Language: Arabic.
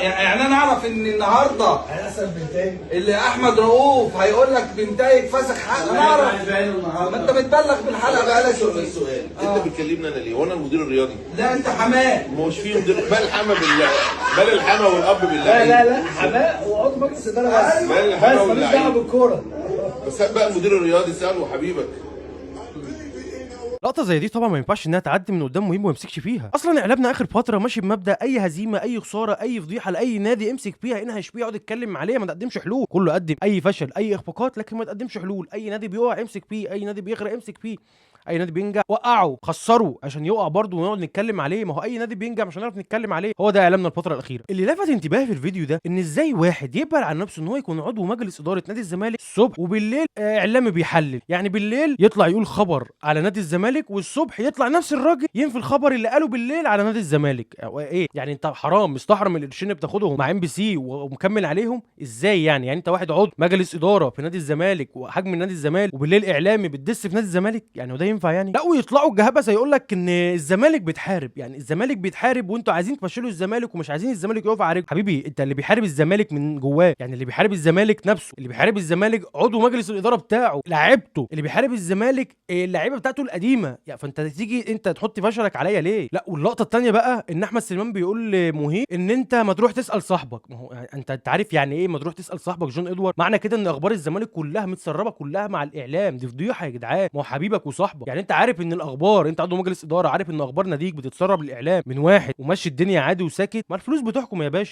يعني انا اعرف ان النهارده هيحصل بنتين اللي احمد رؤوف هيقول لك بنتايج فسخ حق. انا اعرف ما انت بتبلغ بالحلقه بقالك السؤال انت بتكلمني انا ليه؟ وانا المدير الرياضي؟ لا انت حماه. مش في مدير بل الحما بالله، بل الحما والاب بالله. لا حماء وعضو مجلس اداره بس. بل الحما بس ماليش دعوه بالكوره. بس بقى المدير الرياضي ساله حبيبك. لقطه زي دي طبعا ما ينفعش انها تعدي من قدام مهم وما يمسكش فيها. اصلا اعلامنا اخر فتره ماشي بمبدا اي هزيمه اي خساره اي فضيحه لاي نادي امسك فيها انهش فيها اقعد اتكلم عليها ما تقدمش حلول. كله قدم اي فشل اي اخفاقات لكن ما تقدمش حلول. اي نادي بيقع امسك فيه، اي نادي بيغرق امسك فيه، اي نادي بينجح وقعه خسره عشان يقع برضه ونقعد نتكلم عليه. ما هو اي نادي بينجح مش هنعرف نتكلم عليه. هو ده اعلامنا الفتره الاخيره. اللي لفت انتباهي في الفيديو ده ان ازاي واحد يقبل على نفسه ان هو يكون عضو مجلس اداره نادي الزمالك الصبح وبالليل اعلامي بيحلل. يعني بالليل يطلع يقول خبر على نادي الزمالك والصبح يطلع نفس الراجل ينفي الخبر اللي قاله بالليل على نادي الزمالك. ايه يعني انت حرام مستحرم القرشين اللي بتاخدهم مع ام بي سي ومكمل عليهم ازاي؟ يعني انت واحد عضو مجلس اداره في نادي الزمالك وحجم نادي الزمالك وبالليل اعلامي بتدس في نادي الزمالك؟ يعني وده ينفع يعني؟ لا ويطلعوا الجهابسه يقول لك ان الزمالك بتحارب. يعني الزمالك بيتحارب وانتوا عايزين تفشلوا الزمالك ومش عايزين الزمالك يقف على رجله. حبيبي انت اللي بيحارب الزمالك من جواه. يعني اللي بيحارب الزمالك نفسه، اللي بيحارب الزمالك عضو مجلس الاداره بتاعه لعيبته، اللي بيحارب الزمالك اللعيبه بتاعته القديمه. يعني فانت تيجي انت تحط فشلك عليا ليه؟ لا واللقطه الثانيه بقى ان احمد سليمان بيقول لمهيب ان انت ما تروح تسال صاحبك. ما هو يعني انت عارف يعني ايه ما تروح تسال صاحبك جون ادوارد؟ معنى كده ان اخبار الزمالك كلها متسربه كلها مع الاعلام. دي فضيحه يا جدعان. ما هو حبيبك وصاحبك. يعني انت عارف ان الاخبار، انت عضو مجلس اداره عارف ان اخبار ناديك بتتسرب للاعلام من واحد وماشي الدنيا عادي وساكت. ما الفلوس بتحكم يا باشا.